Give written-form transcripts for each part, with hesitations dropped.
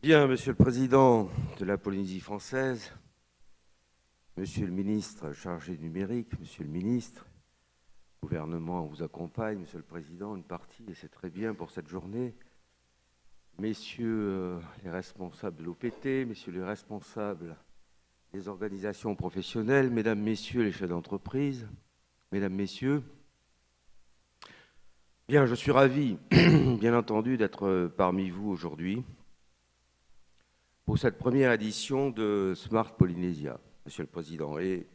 Bien, Monsieur le Président de la Polynésie française, Monsieur le Ministre chargé du numérique, Monsieur le Ministre, le gouvernement vous accompagne, Monsieur le Président, une partie, et c'est très bien pour cette journée. Messieurs les responsables de l'OPT, Messieurs les responsables des organisations professionnelles, Mesdames, Messieurs les chefs d'entreprise, Mesdames, Messieurs, bien, je suis ravi, bien entendu, d'être parmi vous aujourd'hui pour cette première édition de Smart Polynésia, Monsieur le Président. Et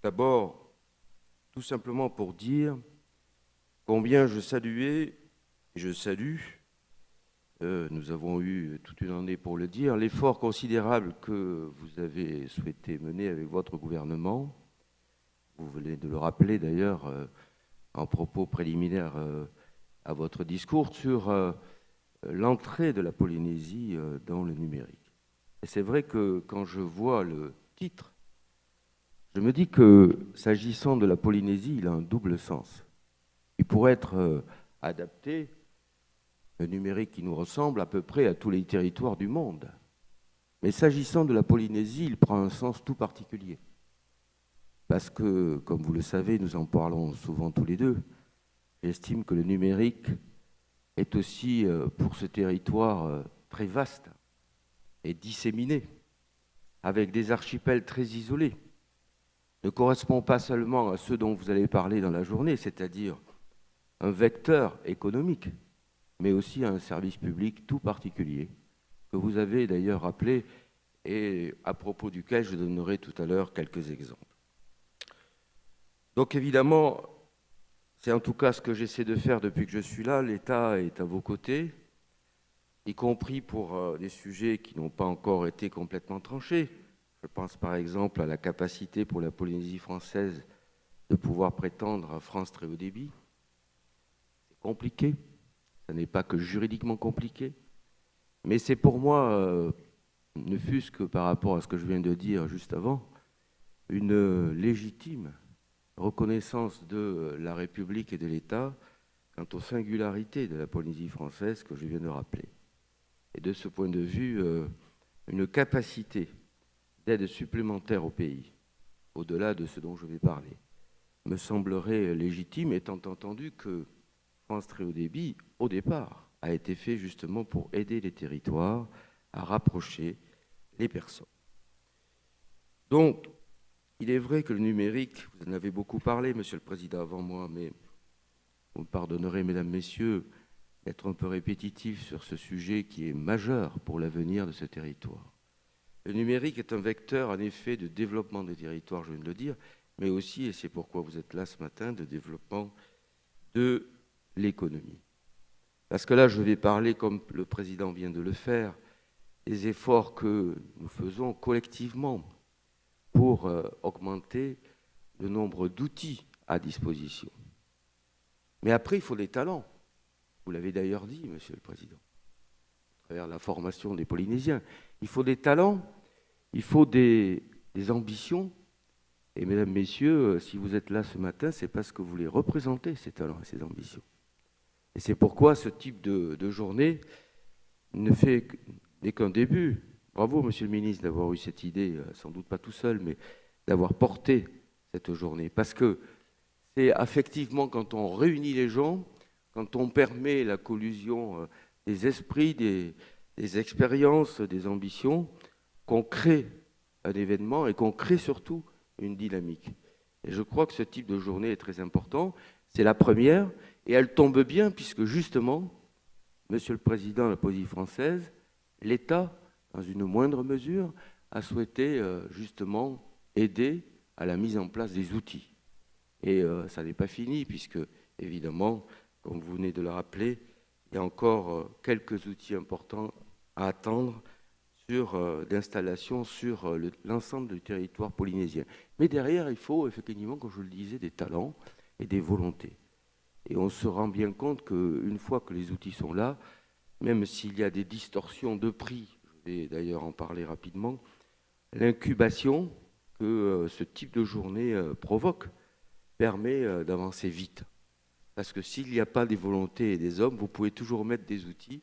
d'abord, tout simplement pour dire combien je salue, nous avons eu toute une année pour le dire, l'effort considérable que vous avez souhaité mener avec votre gouvernement. Vous venez de le rappeler d'ailleurs en propos préliminaires à votre discours sur l'entrée de la Polynésie dans le numérique. Et c'est vrai que quand je vois le titre, je me dis que s'agissant de la Polynésie, il a un double sens. Il pourrait être adapté, le numérique qui nous ressemble à peu près à tous les territoires du monde. Mais s'agissant de la Polynésie, il prend un sens tout particulier. Parce que, comme vous le savez, nous en parlons souvent tous les deux, j'estime que le numérique est aussi, pour ce territoire, très vaste et disséminé, avec des archipels très isolés, ne correspond pas seulement à ceux dont vous allez parler dans la journée, c'est-à-dire un vecteur économique, mais aussi à un service public tout particulier, que vous avez d'ailleurs rappelé et à propos duquel je donnerai tout à l'heure quelques exemples. Donc évidemment, c'est en tout cas ce que j'essaie de faire depuis que je suis là. L'État est à vos côtés, y compris pour des sujets qui n'ont pas encore été complètement tranchés. Je pense par exemple à la capacité pour la Polynésie française de pouvoir prétendre à France très haut débit. C'est compliqué, ça n'est pas que juridiquement compliqué, mais c'est pour moi, ne fût-ce que par rapport à ce que je viens de dire juste avant, une légitime reconnaissance de la République et de l'État quant aux singularités de la Polynésie française que je viens de rappeler. Et de ce point de vue, une capacité d'aide supplémentaire au pays, au-delà de ce dont je vais parler, me semblerait légitime, étant entendu que France Très Haut Débit, au départ, a été fait justement pour aider les territoires à rapprocher les personnes. Donc, il est vrai que le numérique, vous en avez beaucoup parlé, Monsieur le Président, avant moi, mais vous me pardonnerez, Mesdames, Messieurs, d'être un peu répétitif sur ce sujet qui est majeur pour l'avenir de ce territoire. Le numérique est un vecteur, en effet, de développement des territoires, je viens de le dire, mais aussi, et c'est pourquoi vous êtes là ce matin, de développement de l'économie. Parce que là, je vais parler, comme le Président vient de le faire, des efforts que nous faisons collectivement pour augmenter le nombre d'outils à disposition. Mais après, il faut des talents. Vous l'avez d'ailleurs dit, Monsieur le Président, à travers la formation des Polynésiens. Il faut des talents, il faut des ambitions. Et mesdames, messieurs, si vous êtes là ce matin, c'est parce que vous les représentez, ces talents et ces ambitions. Et c'est pourquoi ce type de journée n'est qu'un début. Bravo, Monsieur le Ministre, d'avoir eu cette idée, sans doute pas tout seul, mais d'avoir porté cette journée. Parce que c'est effectivement quand on réunit les gens, quand on permet la collusion des esprits, des expériences, des ambitions, qu'on crée un événement et qu'on crée surtout une dynamique. Et je crois que ce type de journée est très important. C'est la première, et elle tombe bien puisque justement, Monsieur le Président de la Polynésie française, l'État, dans une moindre mesure, a souhaité justement aider à la mise en place des outils. Et ça n'est pas fini puisque, évidemment, comme vous venez de le rappeler, il y a encore quelques outils importants à attendre d'installation sur l'ensemble du territoire polynésien. Mais derrière, il faut effectivement, comme je le disais, des talents et des volontés. Et on se rend bien compte qu'une fois que les outils sont là, même s'il y a des distorsions de prix, je vais d'ailleurs en parler rapidement, l'incubation que ce type de journée provoque permet d'avancer vite. Parce que s'il n'y a pas des volontés et des hommes, vous pouvez toujours mettre des outils,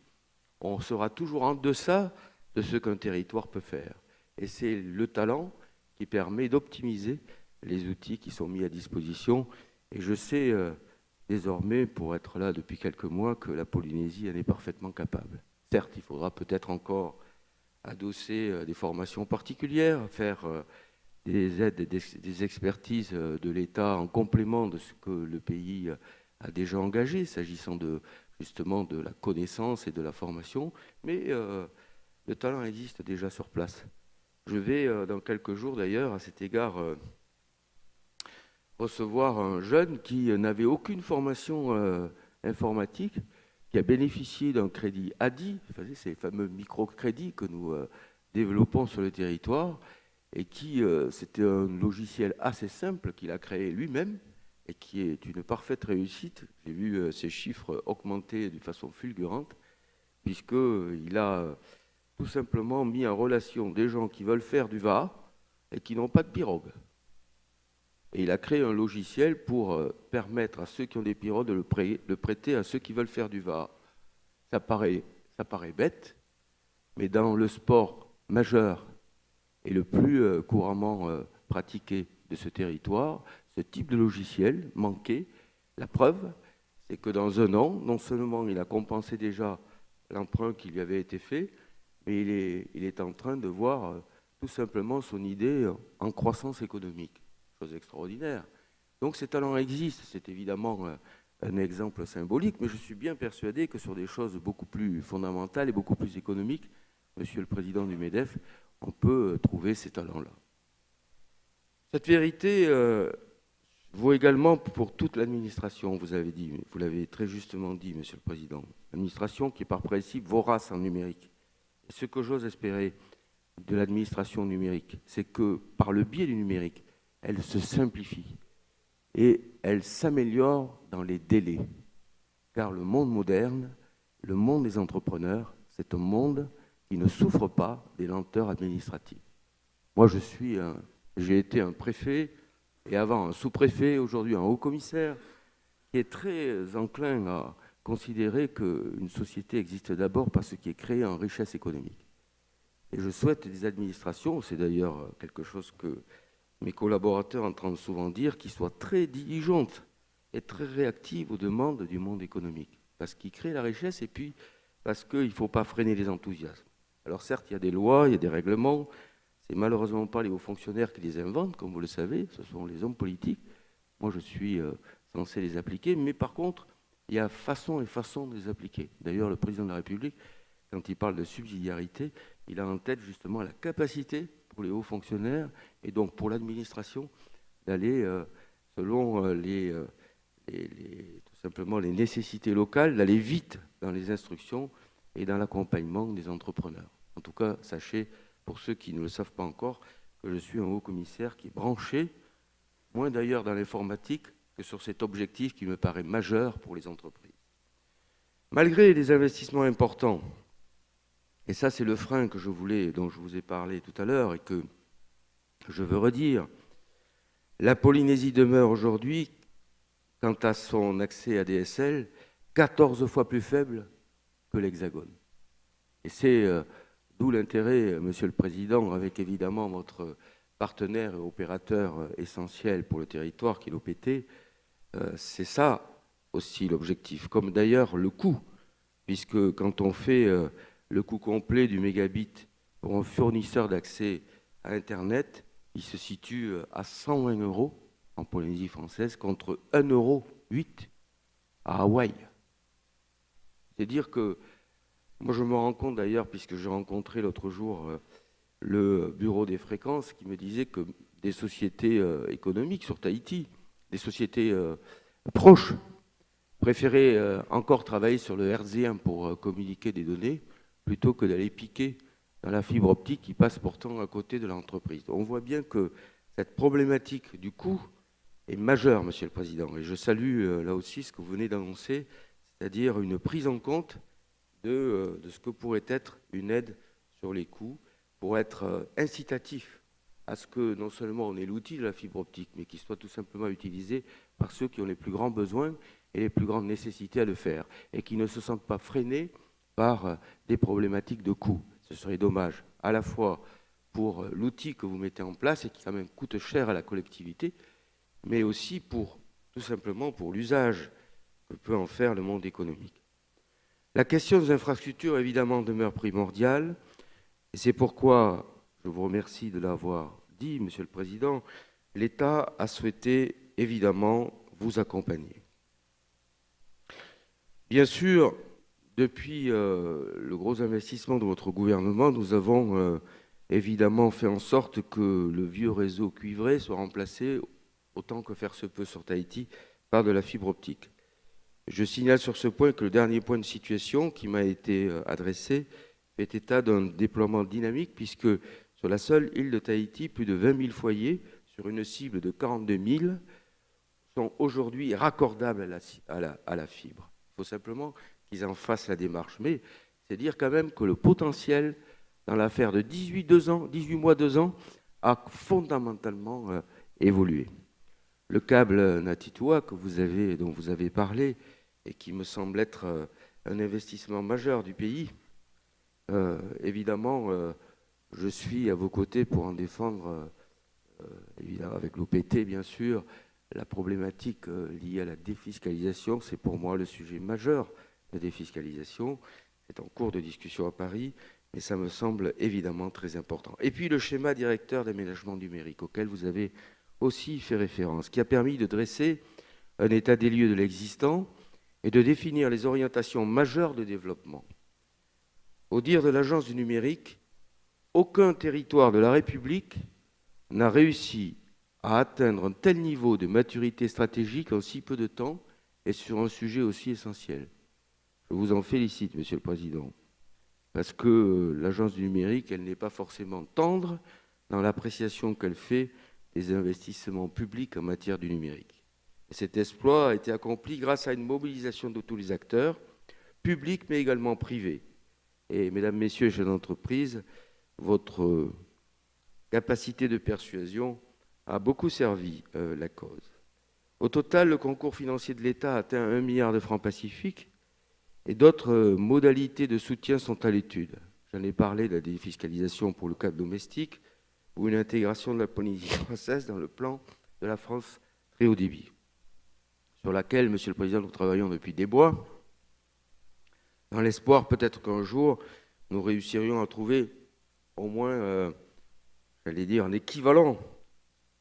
on sera toujours en deçà de ce qu'un territoire peut faire. Et c'est le talent qui permet d'optimiser les outils qui sont mis à disposition. Et je sais désormais, pour être là depuis quelques mois, que la Polynésie en est parfaitement capable. Certes, il faudra peut-être encore adosser des formations particulières, faire des aides et des expertises de l'État en complément de ce que le pays a déjà engagé, s'agissant justement de la connaissance et de la formation, mais le talent existe déjà sur place. Je vais, dans quelques jours d'ailleurs, à cet égard, recevoir un jeune qui n'avait aucune formation informatique, qui a bénéficié d'un crédit ADI, ces fameux microcrédits que nous développons sur le territoire, et qui, c'était un logiciel assez simple qu'il a créé lui-même, et qui est une parfaite réussite. J'ai vu ces chiffres augmenter de façon fulgurante, puisqu'il a tout simplement mis en relation des gens qui veulent faire du VA et qui n'ont pas de pirogue. Et il a créé un logiciel pour permettre à ceux qui ont des pirogues de le prêter à ceux qui veulent faire du VA. Ça paraît bête, mais dans le sport majeur et le plus couramment pratiqué de ce territoire, ce type de logiciel manquait. La preuve, c'est que dans un an, non seulement il a compensé déjà l'emprunt qui lui avait été fait, mais il est en train de voir tout simplement son idée en croissance économique. Chose extraordinaire. Donc ces talents existent, c'est évidemment un exemple symbolique, mais je suis bien persuadé que sur des choses beaucoup plus fondamentales et beaucoup plus économiques, Monsieur le Président du MEDEF, on peut trouver ces talents-là. Cette vérité vaut également pour toute l'administration, vous l'avez très justement dit, Monsieur le Président. L'administration qui est par principe vorace en numérique. Et ce que j'ose espérer de l'administration numérique, c'est que par le biais du numérique, elle se simplifie et elle s'améliore dans les délais. Car le monde moderne, le monde des entrepreneurs, c'est un monde qui ne souffre pas des lenteurs administratives. Moi, j'ai été un préfet et avant un sous-préfet, aujourd'hui un haut-commissaire, qui est très enclin à considérer qu'une société existe d'abord par ce qui est créé en richesse économique. Et je souhaite des administrations, c'est d'ailleurs quelque chose que mes collaborateurs entendent souvent dire, qui soient très diligentes et très réactives aux demandes du monde économique. Parce qu'il crée la richesse et puis parce qu'il ne faut pas freiner les enthousiasmes. Alors certes, il y a des lois, il y a des règlements. C'est malheureusement pas les hauts fonctionnaires qui les inventent, comme vous le savez. Ce sont les hommes politiques. Moi, je suis censé les appliquer. Mais par contre, il y a façon et façon de les appliquer. D'ailleurs, le président de la République, quand il parle de subsidiarité, il a en tête justement la capacité pour les hauts fonctionnaires et donc pour l'administration d'aller selon tout simplement les nécessités locales, d'aller vite dans les instructions et dans l'accompagnement des entrepreneurs. En tout cas, sachez, pour ceux qui ne le savent pas encore, que je suis un haut-commissaire qui est branché, moins d'ailleurs dans l'informatique que sur cet objectif qui me paraît majeur pour les entreprises. Malgré les investissements importants, et ça c'est le frein dont je vous ai parlé tout à l'heure et que je veux redire, la Polynésie demeure aujourd'hui, quant à son accès à DSL, 14 fois plus faible que l'Hexagone. Et c'est d'où l'intérêt, Monsieur le Président, avec évidemment votre partenaire et opérateur essentiel pour le territoire qui est l'OPT, c'est ça aussi l'objectif, comme d'ailleurs le coût, puisque quand on fait le coût complet du mégabit pour un fournisseur d'accès à Internet, il se situe à 120 € en Polynésie française contre 1,08 € à Hawaï. C'est dire que, moi je me rends compte d'ailleurs, puisque j'ai rencontré l'autre jour le bureau des fréquences qui me disait que des sociétés économiques sur Tahiti, des sociétés proches, préféraient encore travailler sur le RZ1 pour communiquer des données plutôt que d'aller piquer dans la fibre optique qui passe pourtant à côté de l'entreprise. On voit bien que cette problématique du coût est majeure, Monsieur le Président. Et je salue là aussi ce que vous venez d'annoncer, c'est-à-dire une prise en compte de ce que pourrait être une aide sur les coûts pour être incitatif à ce que non seulement on ait l'outil de la fibre optique, mais qu'il soit tout simplement utilisé par ceux qui ont les plus grands besoins et les plus grandes nécessités à le faire, et qui ne se sentent pas freinés par des problématiques de coûts. Ce serait dommage, à la fois pour l'outil que vous mettez en place et qui quand même coûte cher à la collectivité, mais aussi pour, tout simplement, pour l'usage que peut en faire le monde économique. La question des infrastructures, évidemment, demeure primordiale, et c'est pourquoi, je vous remercie de l'avoir dit, Monsieur le Président, l'État a souhaité, évidemment, vous accompagner. Bien sûr, depuis le gros investissement de votre gouvernement, nous avons évidemment fait en sorte que le vieux réseau cuivré soit remplacé, autant que faire se peut sur Tahiti, par de la fibre optique. Je signale sur ce point que le dernier point de situation qui m'a été adressé fait état d'un déploiement dynamique, puisque sur la seule île de Tahiti, plus de 20 000 foyers sur une cible de 42 000 sont aujourd'hui raccordables à la fibre. Il faut simplement qu'ils en fassent la démarche. Mais c'est dire quand même que le potentiel dans l'affaire de 18 mois, 2 ans, a fondamentalement évolué. Le câble Natitoa dont vous avez parlé et qui me semble être un investissement majeur du pays, évidemment, je suis à vos côtés pour en défendre, évidemment avec l'OPT bien sûr, la problématique liée à la défiscalisation. C'est pour moi le sujet majeur, la défiscalisation. C'est en cours de discussion à Paris, mais ça me semble évidemment très important. Et puis le schéma directeur d'aménagement numérique, auquel vous avez aussi fait référence, qui a permis de dresser un état des lieux de l'existant et de définir les orientations majeures de développement. Au dire de l'Agence du numérique, aucun territoire de la République n'a réussi à atteindre un tel niveau de maturité stratégique en si peu de temps et sur un sujet aussi essentiel. Je vous en félicite, Monsieur le Président, parce que l'Agence du numérique, elle n'est pas forcément tendre dans l'appréciation qu'elle fait des investissements publics en matière du numérique. Et cet exploit a été accompli grâce à une mobilisation de tous les acteurs, publics mais également privés. Et mesdames, messieurs, chefs d'entreprise, votre capacité de persuasion a beaucoup servi la cause. Au total, le concours financier de l'État atteint 1 milliard de francs Pacifique et d'autres modalités de soutien sont à l'étude. J'en ai parlé de la défiscalisation pour le cadre domestique ou une intégration de la Polynésie française dans le plan de la France très haut débit, sur laquelle, Monsieur le Président, nous travaillons depuis des mois, dans l'espoir peut-être qu'un jour, nous réussirions à trouver au moins, j'allais dire, un équivalent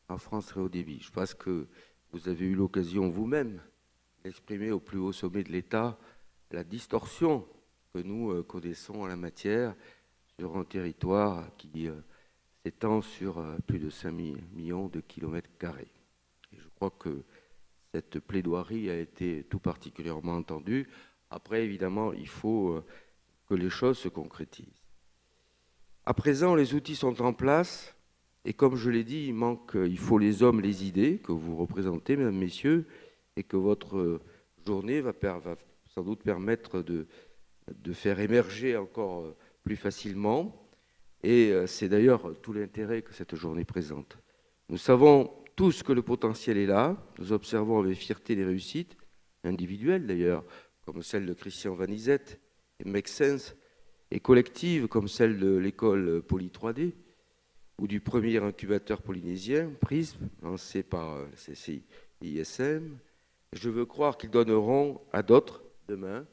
en France très haut débit. Je pense que vous avez eu l'occasion vous-même d'exprimer au plus haut sommet de l'État la distorsion que nous connaissons en la matière sur un territoire qui s'étend sur plus de 5 millions de kilomètres carrés. Et je crois que cette plaidoirie a été tout particulièrement entendue. Après, évidemment, il faut que les choses se concrétisent. À présent, les outils sont en place et comme je l'ai dit, il faut les hommes, les idées que vous représentez, mesdames, messieurs, et que votre journée va sans doute permettre de faire émerger encore plus facilement. Et c'est d'ailleurs tout l'intérêt que cette journée présente. Nous savons tous que le potentiel est là. Nous observons avec fierté les réussites, individuelles d'ailleurs, comme celle de Christian Vanizette et Make Sense, et collectives comme celle de l'école Poly 3D, ou du premier incubateur polynésien, PRISM, lancé par CCISM. Je veux croire qu'ils donneront à d'autres, demain,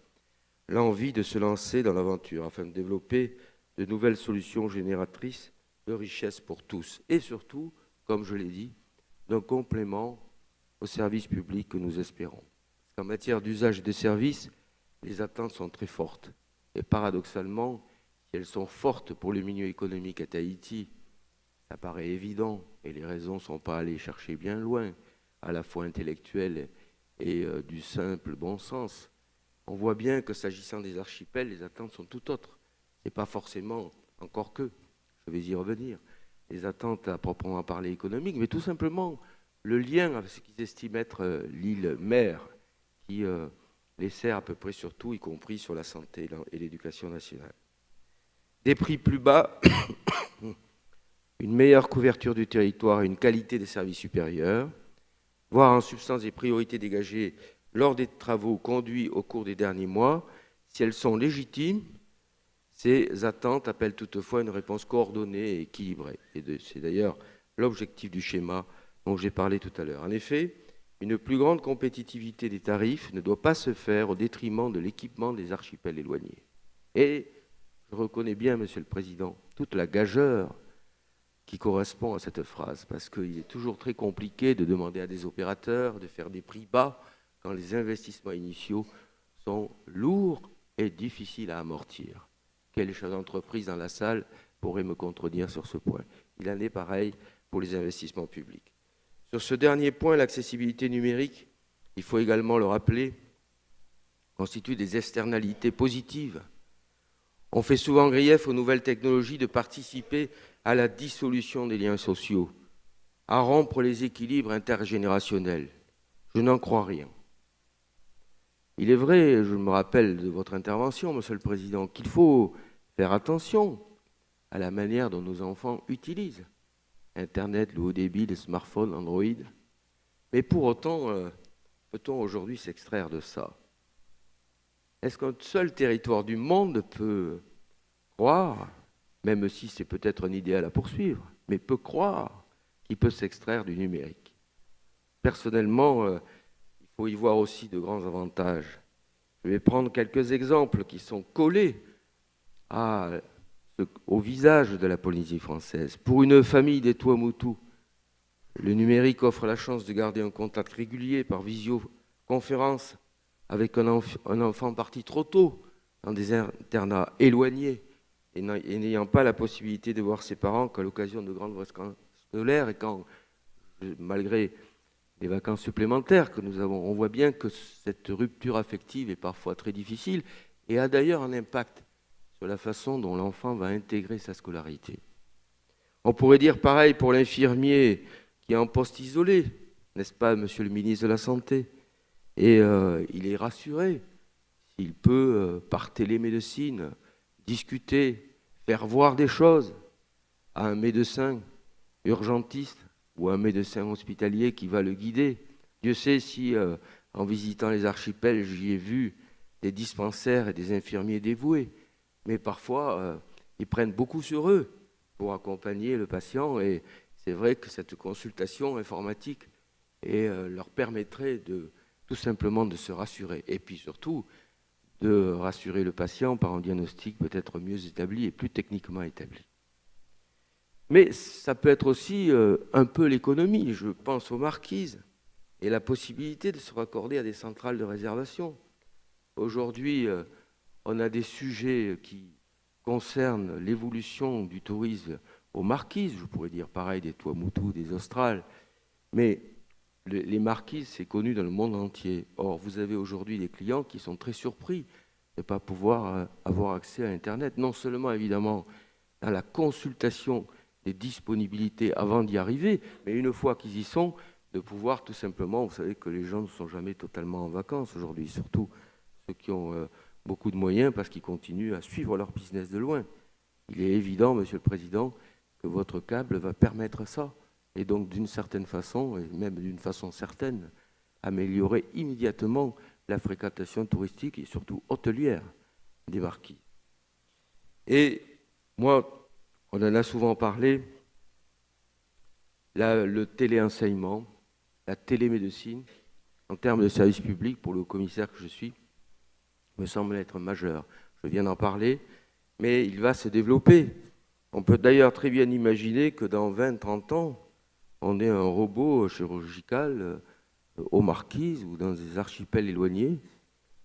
l'envie de se lancer dans l'aventure afin de développer de nouvelles solutions génératrices de richesse pour tous. Et surtout, comme je l'ai dit, d'un complément aux services publics que nous espérons. En matière d'usage et de services, les attentes sont très fortes. Et paradoxalement, si elles sont fortes pour le milieu économique à Tahiti, ça paraît évident, et les raisons ne sont pas allées chercher bien loin, à la fois intellectuelles et du simple bon sens. On voit bien que s'agissant des archipels, les attentes sont tout autres. Ce n'est pas forcément, encore que, je vais y revenir, les attentes à proprement parler économiques, mais tout simplement le lien avec ce qu'ils estiment être l'île mère, qui les sert à peu près sur tout, y compris sur la santé et l'éducation nationale. Des prix plus bas, une meilleure couverture du territoire et une qualité des services supérieure, voire en substance des priorités dégagées lors des travaux conduits au cours des derniers mois, si elles sont légitimes, Ces attentes appellent toutefois une réponse coordonnée et équilibrée. Et c'est d'ailleurs l'objectif du schéma dont j'ai parlé tout à l'heure. En effet, une plus grande compétitivité des tarifs ne doit pas se faire au détriment de l'équipement des archipels éloignés. Et je reconnais bien, Monsieur le Président, toute la gageure qui correspond à cette phrase, parce qu'il est toujours très compliqué de demander à des opérateurs de faire des prix bas quand les investissements initiaux sont lourds et difficiles à amortir. Quel chef d'entreprise dans la salle pourrait me contredire sur ce point? Il en est pareil pour les investissements publics. Sur ce dernier point, l'accessibilité numérique, il faut également le rappeler, constitue des externalités positives. On fait souvent grief aux nouvelles technologies de participer à la dissolution des liens sociaux, à rompre les équilibres intergénérationnels. Je n'en crois rien. Il est vrai, je me rappelle de votre intervention, Monsieur le Président, qu'il faut faire attention à la manière dont nos enfants utilisent Internet, le haut débit, les smartphones, Android. Mais pour autant, peut-on aujourd'hui s'extraire de ça? Est-ce qu'un seul territoire du monde peut croire, même si c'est peut-être un idéal à poursuivre, mais peut croire qu'il peut s'extraire du numérique? Personnellement, il faut y voir aussi de grands avantages. Je vais prendre quelques exemples qui sont collés au visage de la Polynésie française. Pour une famille des Tuamotu, le numérique offre la chance de garder un contact régulier par visioconférence avec un enfant parti trop tôt dans des internats éloignés et n'ayant pas la possibilité de voir ses parents qu'à l'occasion de grandes vacances scolaires et quand, malgré les vacances supplémentaires que nous avons, on voit bien que cette rupture affective est parfois très difficile et a d'ailleurs un impact sur la façon dont l'enfant va intégrer sa scolarité. On pourrait dire pareil pour l'infirmier qui est en poste isolé, n'est-ce pas, Monsieur le ministre de la Santé? Et il est rassuré s'il peut, par télémédecine, discuter, faire voir des choses à un médecin urgentiste ou un médecin hospitalier qui va le guider. Dieu sait si, en visitant les archipels, j'y ai vu des dispensaires et des infirmiers dévoués. Mais parfois, ils prennent beaucoup sur eux pour accompagner le patient. Et c'est vrai que cette consultation informatique leur permettrait tout simplement de se rassurer. Et puis surtout, de rassurer le patient par un diagnostic peut-être mieux établi et plus techniquement établi. Mais ça peut être aussi un peu l'économie. Je pense aux marquises et la possibilité de se raccorder à des centrales de réservation. Aujourd'hui, on a des sujets qui concernent l'évolution du tourisme aux marquises. Je pourrais dire pareil des Tuamotu, des Australes. Mais les marquises, c'est connu dans le monde entier. Or, vous avez aujourd'hui des clients qui sont très surpris de ne pas pouvoir avoir accès à Internet. Non seulement, évidemment, à la consultation des disponibilités avant d'y arriver, mais une fois qu'ils y sont, de pouvoir tout simplement, vous savez que les gens ne sont jamais totalement en vacances aujourd'hui, surtout ceux qui ont beaucoup de moyens parce qu'ils continuent à suivre leur business de loin. Il est évident, Monsieur le Président, que votre câble va permettre ça, et donc d'une certaine façon, et même d'une façon certaine, améliorer immédiatement la fréquentation touristique et surtout hôtelière des marquises. Et moi, on en a souvent parlé, le téléenseignement, la télémédecine, en termes de service public, pour le commissaire que je suis, me semble être majeur. Je viens d'en parler, mais il va se développer. On peut d'ailleurs très bien imaginer que dans 20-30 ans, on ait un robot chirurgical aux marquises ou dans des archipels éloignés,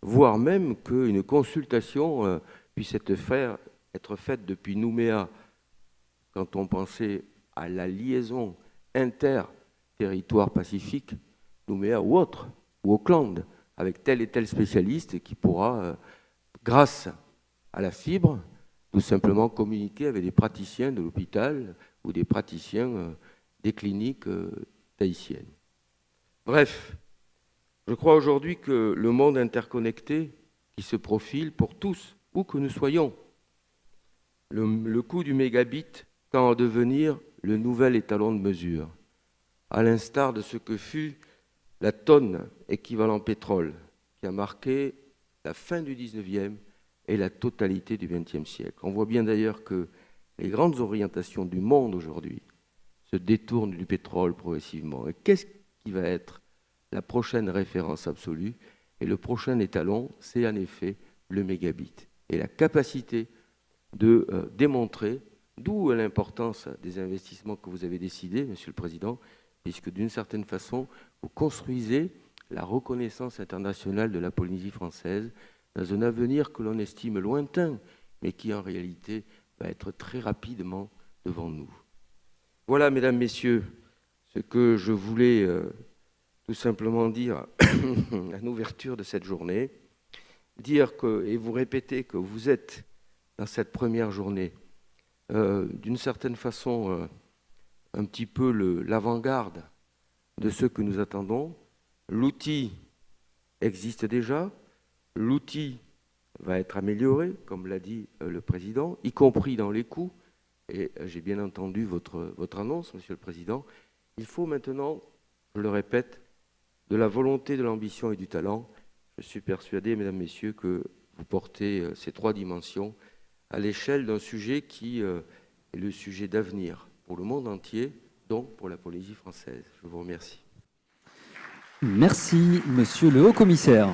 voire même qu'une consultation puisse être faite depuis Nouméa, quand on pensait à la liaison inter-territoire pacifique, Nouméa ou autre, ou Auckland, avec tel et tel spécialiste qui pourra, grâce à la fibre, tout simplement communiquer avec des praticiens de l'hôpital ou des praticiens des cliniques tahitiennes. Bref, je crois aujourd'hui que le monde interconnecté qui se profile pour tous, où que nous soyons, le coût du mégabit tend à devenir le nouvel étalon de mesure, à l'instar de ce que fut la tonne équivalent pétrole, qui a marqué la fin du 19e et la totalité du XXe siècle. On voit bien d'ailleurs que les grandes orientations du monde aujourd'hui se détournent du pétrole progressivement. Et qu'est-ce qui va être la prochaine référence absolue? Et le prochain étalon, c'est en effet le mégabit. Et la capacité de démontrer, d'où l'importance des investissements que vous avez décidés, Monsieur le Président, puisque d'une certaine façon, vous construisez la reconnaissance internationale de la Polynésie française dans un avenir que l'on estime lointain, mais qui en réalité va être très rapidement devant nous. Voilà, mesdames, messieurs, ce que je voulais tout simplement dire à l'ouverture de cette journée. Dire que, et vous répétez que vous êtes dans cette première journée, d'une certaine façon, un petit peu l'avant-garde de ce que nous attendons. L'outil existe déjà, l'outil va être amélioré, comme l'a dit le Président, y compris dans les coûts, et j'ai bien entendu votre annonce, Monsieur le Président. Il faut maintenant, je le répète, de la volonté, de l'ambition et du talent. Je suis persuadé, mesdames, messieurs, que vous portez ces trois dimensions à l'échelle d'un sujet qui est le sujet d'avenir pour le monde entier, donc pour la Polynésie française. Je vous remercie. Merci, Monsieur le Haut-Commissaire.